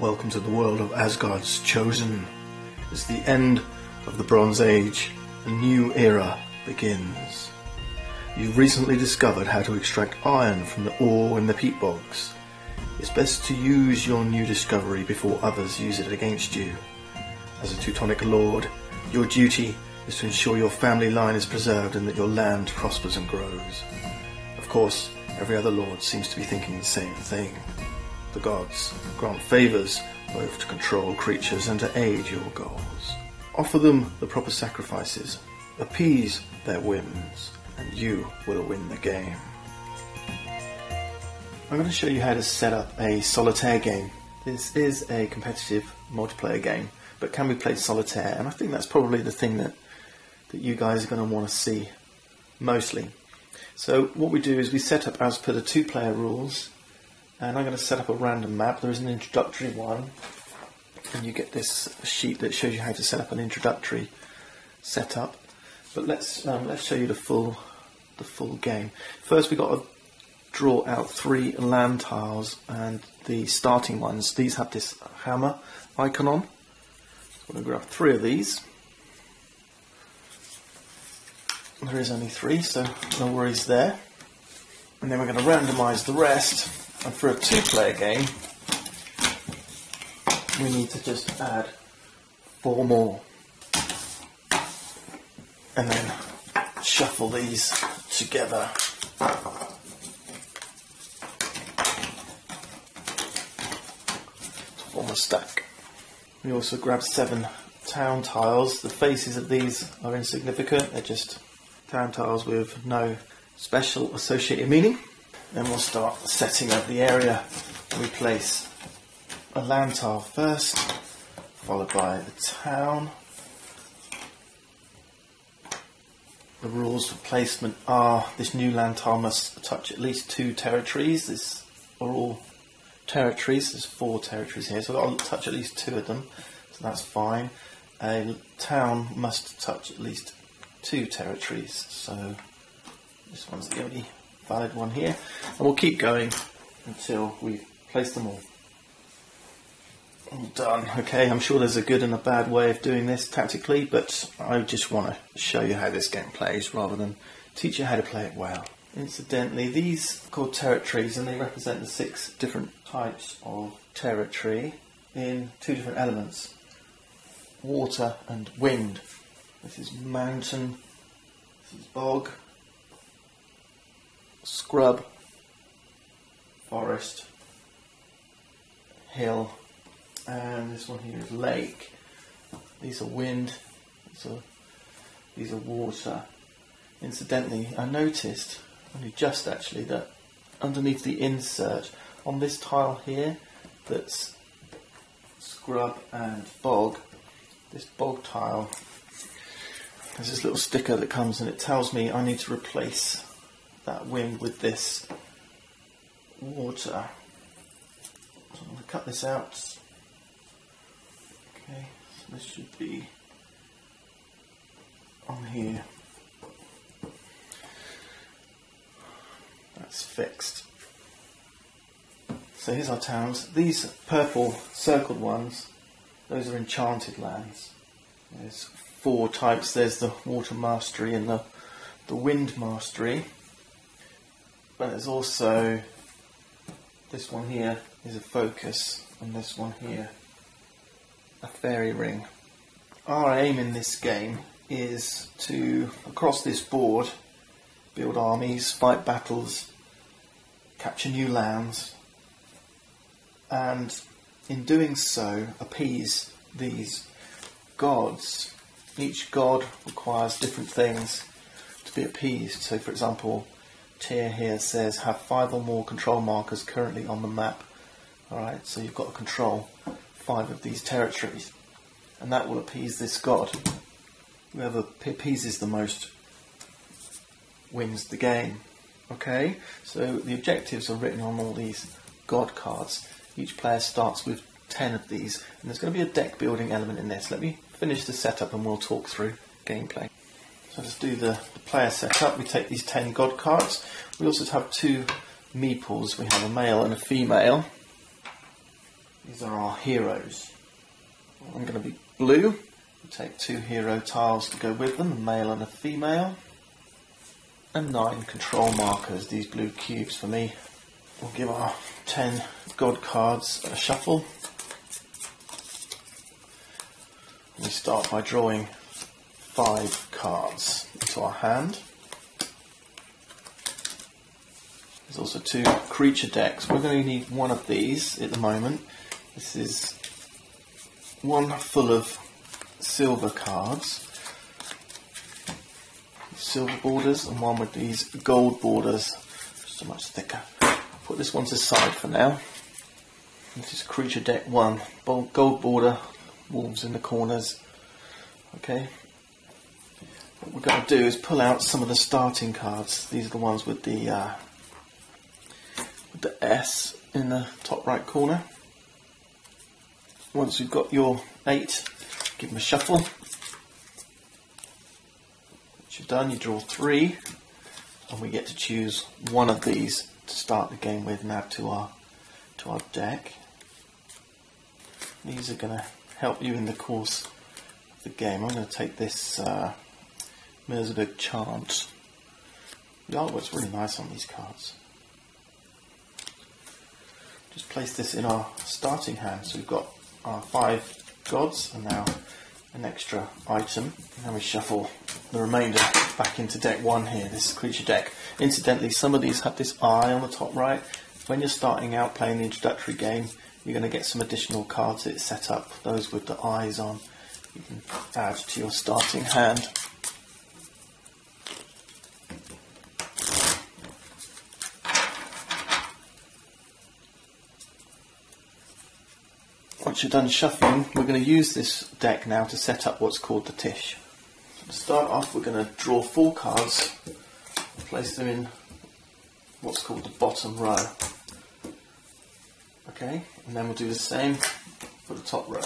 Welcome to the world of Asgard's Chosen. It's the end of the Bronze Age. A new era begins. You've recently discovered how to extract iron from the ore in the peat bogs. It's best to use your new discovery before others use it against you. As a Teutonic lord, your duty is to ensure your family line is preserved and that your land prospers and grows. Of course, every other lord seems to be thinking the same thing. The gods grant favours both to control creatures and to aid your goals. Offer them the proper sacrifices, appease their whims, and you will win the game. I'm going to show you how to set up a solitaire game. This is a competitive multiplayer game, but can be played solitaire, and I think that's probably the thing that you guys are going to want to see mostly. So what we do is we set up as per the two-player rules, and I'm going to set up a random map. There is an introductory one, and you get this sheet that shows you how to set up an introductory setup. But let's show you the full game. First, we've got to draw out 3 land tiles, and the starting ones. These have this hammer icon on. So I'm going to grab 3 of these. There is only 3, so no worries there. And then we're going to randomise the rest. And for a 2-player game, we need to just add 4 more. And then shuffle these together. To form a stack. We also grab 7 town tiles. The faces of these are insignificant. They're just town tiles with no special associated meaning. Then we'll start setting up the area. We place a land tile first, followed by the town. The rules for placement are this new land tile must touch at least 2 territories. These are all territories. There's 4 territories here, so I'll touch at least 2 of them, so that's fine. A town must touch at least 2 territories, so this one's the only valid one here, and we'll keep going until we've placed them all done. Okay, I'm sure there's a good and a bad way of doing this tactically, but I just want to show you how this game plays rather than teach you how to play it well. Incidentally, these are called territories, and they represent the 6 different types of territory in 2 different elements: water and wind. This is mountain, this is bog, scrub, forest, hill, and this one here is lake. These are wind, these are water. Incidentally, I noticed, only just actually, that underneath the insert on this tile here, that's scrub and bog, this bog tile, there's this little sticker that comes and it tells me I need to replace that wind with this water. So I'm going to cut this out. Okay, so this should be on here. That's fixed. So here's our towns. These purple circled ones, those are enchanted lands. There's 4 types. There's the water mastery and the wind mastery. But there's also this one here is a focus, and this one here a fairy ring. Our aim in this game is to, across this board, build armies, fight battles, capture new lands, and in doing so appease these gods. Each god requires different things to be appeased. So for example, tier here says have 5 or more control markers currently on the map. Alright, so you've got to control 5 of these territories, and that will appease this god. Whoever appeases the most wins the game. Okay, so the objectives are written on all these god cards. Each player starts with 10 of these, and there's going to be a deck building element in this. Let me finish the setup and we'll talk through gameplay. So let's do the player setup. We take these 10 god cards. We also have 2 meeples. We have a male and a female. These are our heroes. I'm going to be blue. We'll take 2 hero tiles to go with them, a male and a female. And 9 control markers, these blue cubes for me. We'll give our 10 god cards a shuffle. We start by drawing 5 cards into our hand. There's also 2 creature decks. We're going to need one of these at the moment. This is one full of silver cards, silver borders, and one with these gold borders, just much thicker. I'll put this one to the side for now. This is creature deck 1, gold border, wolves in the corners. Okay. What we're going to do is pull out some of the starting cards. These are the ones with the S in the top right corner. Once you've got your 8, give them a shuffle. Once you're done, you draw 3, and we get to choose one of these to start the game with and add to our deck. These are going to help you in the course of the game. I'm going to take this Merzberg chant. The artwork's really nice on these cards. Just place this in our starting hand. So we've got our 5 gods and now an extra item. And then we shuffle the remainder back into deck 1 here, this creature deck. Incidentally, some of these have this eye on the top right. When you're starting out playing the introductory game, you're going to get some additional cards that set up, those with the eyes on. You can add to your starting hand. Once you're done shuffling, we're going to use this deck now to set up what's called the Tish. So to start off, we're going to draw 4 cards, place them in what's called the bottom row. Okay, and then we'll do the same for the top row.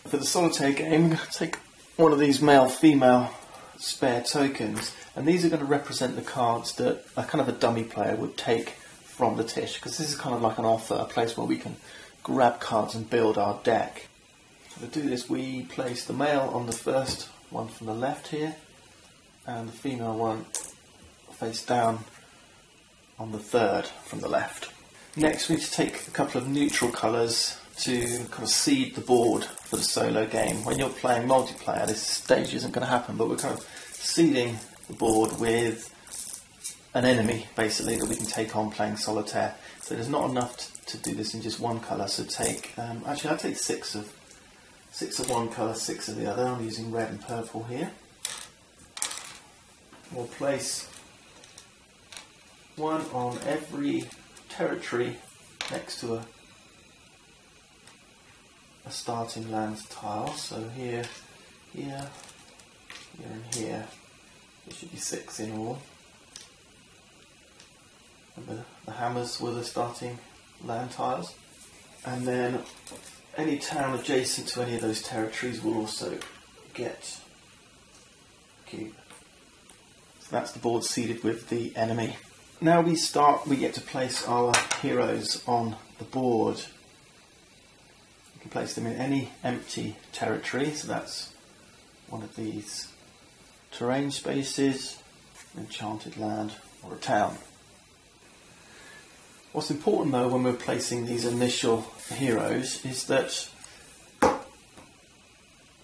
For the solitaire game, I'm going to take one of these male-female spare tokens, and these are going to represent the cards that a kind of a dummy player would take from the Tish, because this is kind of like an offer, a place where we can grab cards and build our deck. So to do this, we place the male on the first one from the left here, and the female one face down on the third from the left. Next, we need to take a couple of neutral colours to kind of seed the board for the solo game. When you're playing multiplayer, this stage isn't going to happen, but we're kind of seeding the board with an enemy, basically, that we can take on playing solitaire. So there's not enough to do this in just one colour, so take, actually I'll take 6 of one colour, 6 of the other. I'm using red and purple here. We'll place one on every territory next to a starting lands tile. So here, here, here and here. There should be 6 in all. And the hammers were the starting land tiles. And then any town adjacent to any of those territories will also get a cube. So that's the board seeded with the enemy. Now we get to place our heroes on the board. You can place them in any empty territory, so that's one of these terrain spaces, an enchanted land, or a town. What's important though when we're placing these initial heroes is that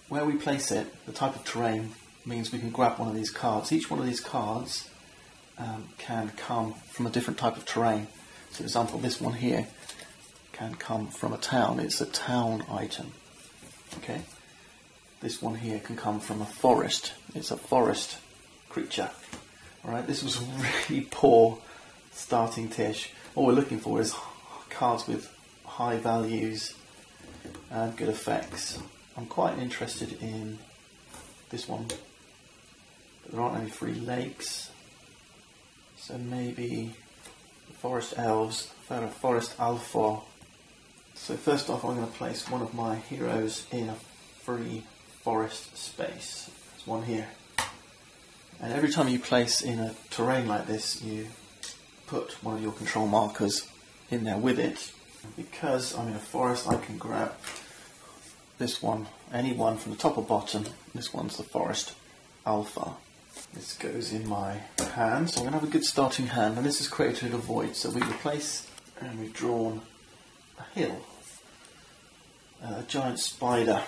where we place it, the type of terrain, means we can grab one of these cards. Each one of these cards can come from a different type of terrain. So for example, this one here can come from a town. It's a town item. Okay. This one here can come from a forest. It's a forest creature. Alright, this was a really poor starting Tish. All we're looking for is cards with high values and good effects. I'm quite interested in this one, but there aren't any free lakes. So maybe the forest elves, forest alpha. So first off, I'm going to place one of my heroes in a free forest space. There's one here. And every time you place in a terrain like this, you put one of your control markers in there with it. And because I'm in a forest, I can grab this one, any one from the top or bottom. This one's the forest alpha. This goes in my hand, so I'm going to have a good starting hand, and this is created a void. So we replace, and we've drawn a hill, a giant spider.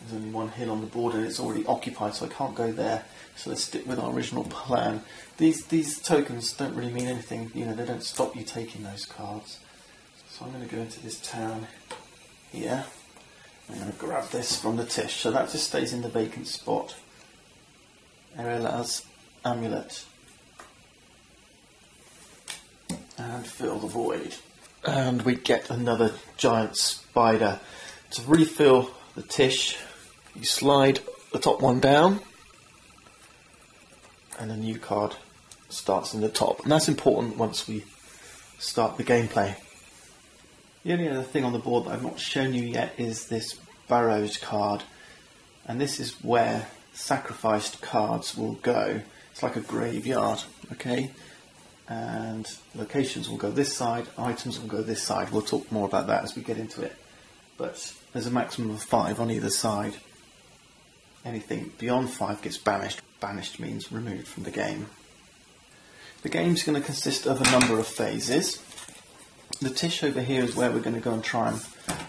There's only one hill on the board and it's already occupied, so I can't go there. So let's stick with our original plan. These tokens don't really mean anything, you know, they don't stop you taking those cards. So I'm going to go into this town here. I'm going to grab this from the Tish, so that just stays in the vacant spot. Erela's amulet. And fill the void. And we get another giant spider. To refill the Tish, you slide the top one down and a new card starts in the top. And that's important once we start the gameplay. The only other thing on the board that I've not shown you yet is this Barrows card. And this is where sacrificed cards will go. It's like a graveyard, okay? And locations will go this side, items will go this side. We'll talk more about that as we get into it. But there's a maximum of 5 on either side. Anything beyond 5 gets banished. Banished means removed from the game. The game's going to consist of a number of phases. The Tish over here is where we're going to go and try and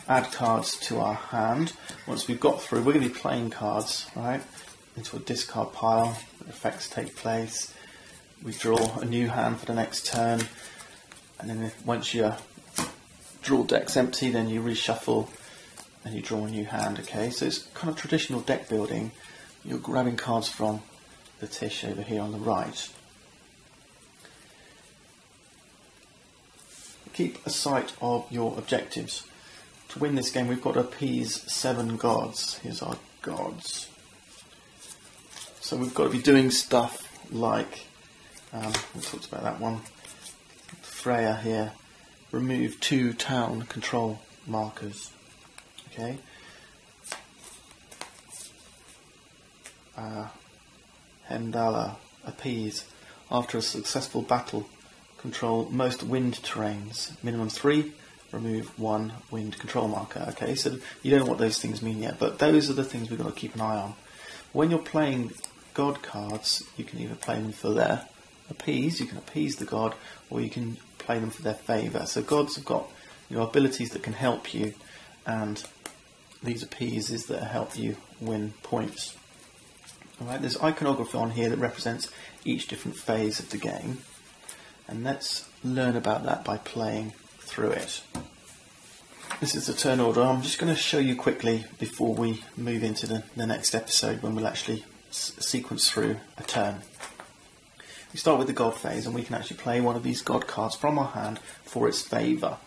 add cards to our hand. Once we've got through, we're going to be playing cards, right, into a discard pile. The effects take place. We draw a new hand for the next turn. And then once your draw deck's empty, then you reshuffle and you draw a new hand, okay? So it's kind of traditional deck building. You're grabbing cards from the Tish over here on the right. Keep a sight of your objectives. To win this game, we've got to appease 7 gods. Here's our gods. So we've got to be doing stuff like, we talked about that one, Freya here, remove 2 town control markers. Okay. Hemdala, appease. After a successful battle, control most wind terrains. Minimum 3, remove 1 wind control marker. Okay, so you don't know what those things mean yet, but those are the things we've got to keep an eye on. When you're playing god cards, you can either play them for their appease, you can appease the god, or you can play them for their favour. So gods have got, you know, abilities that can help you, and these appeases that help you win points. Alright, there's iconography on here that represents each different phase of the game, and let's learn about that by playing through it. This is the turn order. I'm just going to show you quickly before we move into the next episode when we'll actually sequence through a turn. We start with the god phase, and we can actually play one of these god cards from our hand for its favour.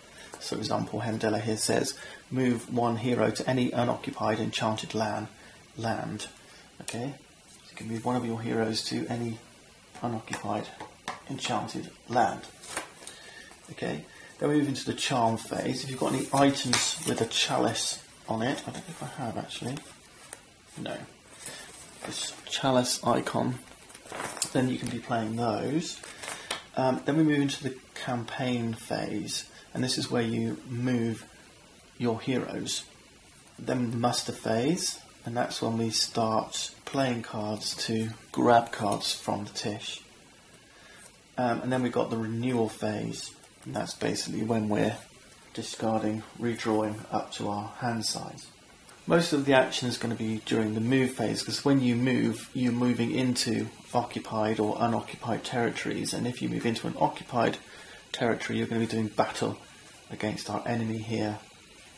So, for example, Hemdala here says, move 1 hero to any unoccupied enchanted land. Okay, so you can move one of your heroes to any unoccupied enchanted land. Okay, then we move into the charm phase. If you've got any items with a chalice on it, I don't know if I have actually. No. This chalice icon, then you can be playing those. Then we move into the campaign phase, and this is where you move your heroes. Then the muster phase, and that's when we start playing cards to grab cards from the Tish. And then we've got the renewal phase, and that's basically when we're discarding, redrawing up to our hand size. Most of the action is going to be during the move phase, because when you move, you're moving into occupied or unoccupied territories, and if you move into an occupied territory, you're going to be doing battle against our enemy here.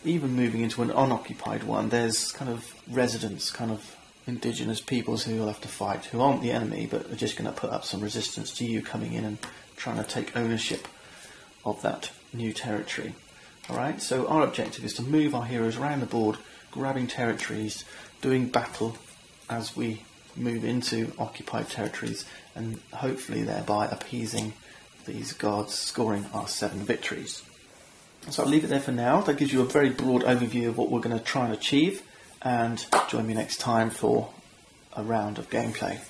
Even moving into an unoccupied one, there's kind of residents, kind of indigenous peoples who you'll have to fight, who aren't the enemy, but are just going to put up some resistance to you coming in and trying to take ownership of that new territory. Alright, so our objective is to move our heroes around the board, grabbing territories, doing battle as we move into occupied territories, and hopefully thereby appeasing these gods, scoring our 7 victories. So I'll leave it there for now. That gives you a very broad overview of what we're going to try and achieve, and join me next time for a round of gameplay.